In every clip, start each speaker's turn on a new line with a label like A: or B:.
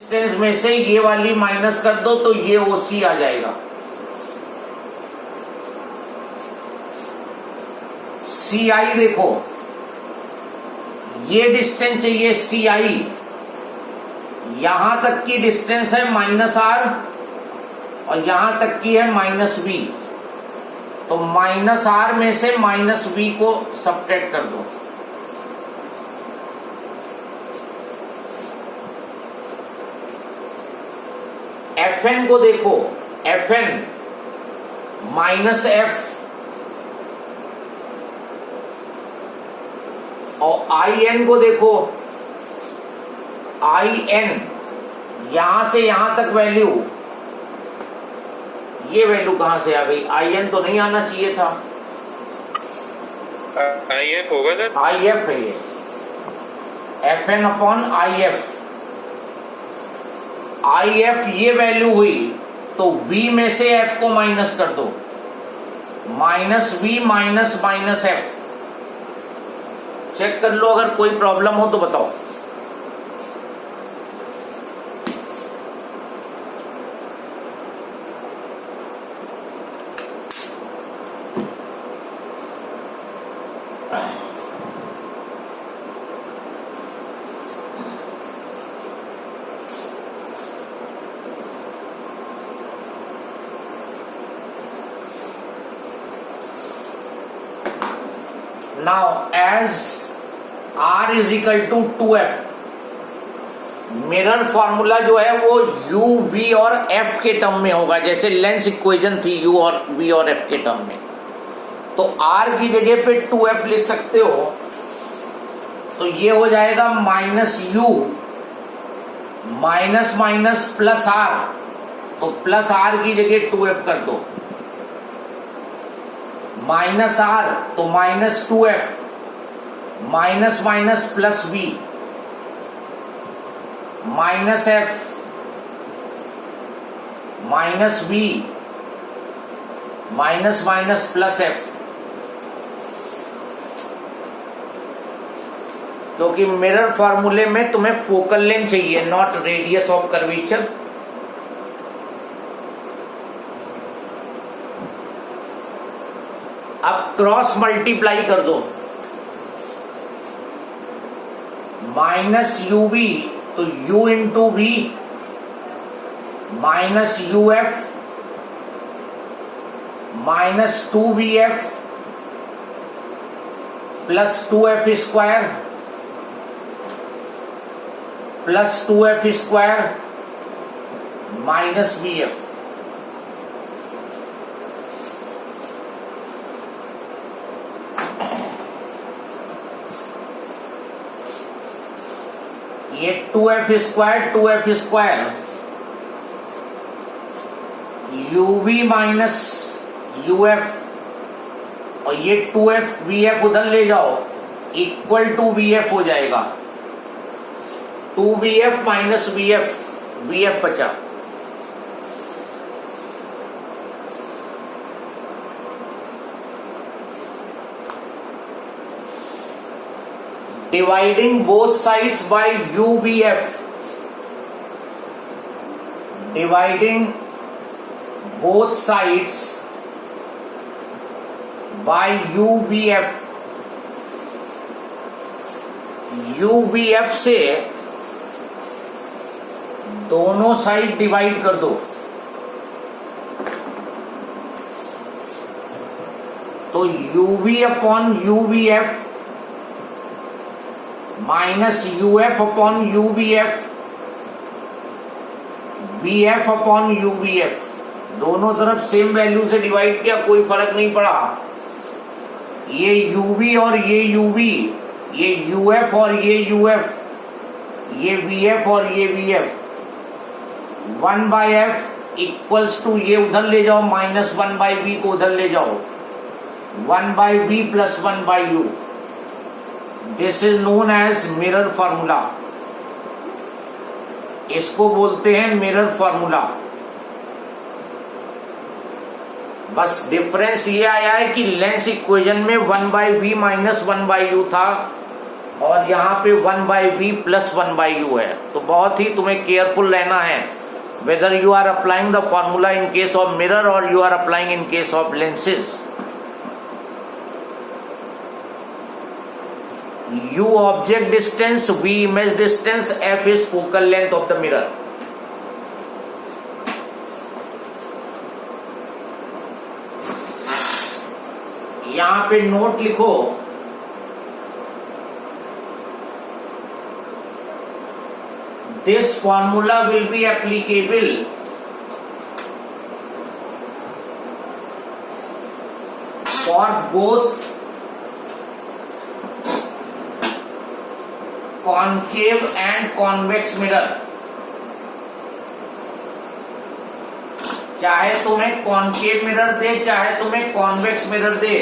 A: Distance में से ये वाली माइनस कर दो तो ये OC आ जाएगा। CI देखो, ये डिस्टेंस चाहिए CI, यहां तक की डिस्टेंस है -R और यहां तक की है -V, तो -R में से -V को सबट्रैक्ट कर दो। FN को देखो, FN -F और IN को देखो, IN यहां से यहां तक वैल्यू, ये वैल्यू कहां से आ गई? IN तो नहीं आना चाहिए था,
B: IF होगा सर,
A: IF है ये, FN अपॉन IF। IF ये वैल्यू हुई तो V में से F को माइनस कर दो, -V -F। चेक कर लो, अगर कोई प्रॉब्लम हो तो बताओ। Now as R is equal to 2F, mirror formula जो है वो U, V और F के टर्म में होगा, जैसे लेंस इक्वेशन थी U और V और F के टर्म में। तो R की जगह पे 2F लिख सकते हो, तो ये हो जाएगा -U --+R, तो +R की जगह 2F कर दो, -R तो -2F, minus plus V, -F -V plus F, क्योंकि मिरर फॉर्मूले में तुम्हें फोकल लेंथ चाहिए, नॉट रेडियस ऑफ कर्वेचर। अब क्रॉस मल्टीप्लाई कर दो, -UV तो U into V -UF -2VF plus 2F square plus 2F square -VF। ये 2F स्क्वायर UV -UF और ये 2F VF उधर ले जाओ, इक्वल टू VF हो जाएगा, 2VF -VF, VF बचा। Dividing both sides by UVF, dividing both sides by UVF, UVF से दोनों साइड डिवाइड कर दो, तो UV upon UVF -UF upon UVF, VF upon UVF, दोनों तरफ सेम वैल्यू से डिवाइड किया, कोई फर्क नहीं पड़ा। ये UV और ये UV, ये UF और ये UF, ये VF और ये VF, 1/F इक्वल्स टू, ये उधर ले जाओ, -1/V को उधर ले जाओ, 1/V plus 1/U। This is known as mirror formula, इसको बोलते हैं मिरर फॉर्मूला। बस डिफरेंस ये आया है कि लेंस इक्वेशन में 1/V -1/U था, और यहाँ पे 1/v प्लस 1/u है। तो बहुत ही तुम्हें केयरफुल रहना है whether you are applying the formula in case of mirror or you are applying in case of lenses. U object distance, V image distance, F is focal length of the mirror. यहां पे note लिखो, this formula will be applicable for both concave and convex mirror. चाहे तुम्हें concave mirror दे चाहे तुम्हें convex mirror दे,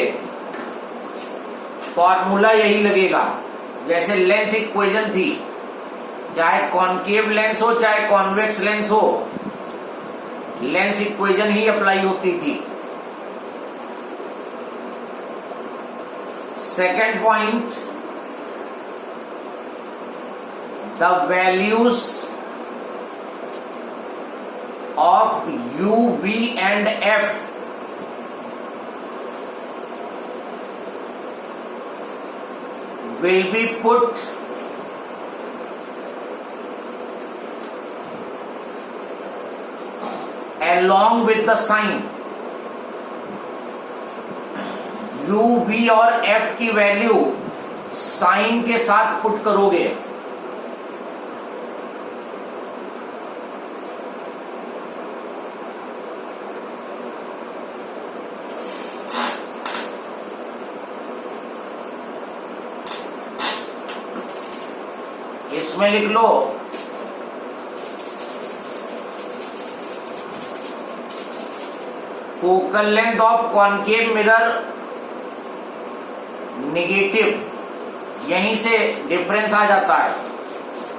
A: formula यही लगेगा। जैसे लेंस इक्वेशन थी, चाहे कॉन्केव लेंस हो चाहे कॉन्वेक्स लेंस हो, लेंस इक्वेशन ही अप्लाई होती थी। Second point, the values of U, V and F will be put along with the sign। U, V और F की वैल्यू साइन के साथ पुट करोगे। इसमें लिख लो, focal length of concave mirror negative, यहीं से डिफरेंस आ जाता है।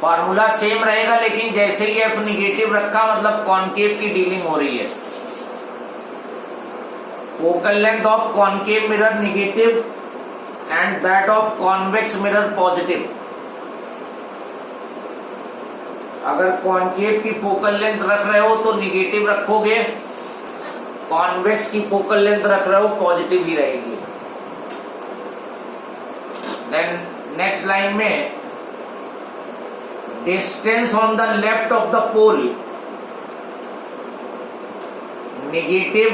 A: फॉर्मूला सेम रहेगा लेकिन जैसे ही एफ निगेटिव रखा मतलब कॉन्केव की डीलिंग हो रही है। Focal length of concave mirror negative and that of convex mirror positive. अगर कॉन्केव की फोकल लेंथ रख रहे हो तो निगेटिव रखोगे, कॉन्वेक्स की फोकल लेंथ रख रहे हो पॉजिटिव ही रहेगी। देन नेक्स्ट लाइन में, distance on the left of the pole negative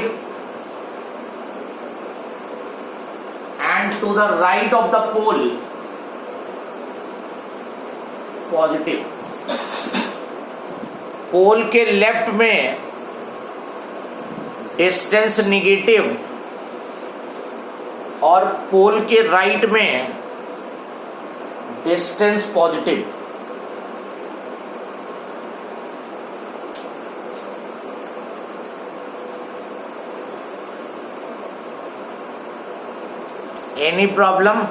A: and to the right of the pole positive. Pole के लेफ्ट में डिस्टेंस निगेटिव और पोल के राइट में डिस्टेंस पॉजिटिव। Any problem?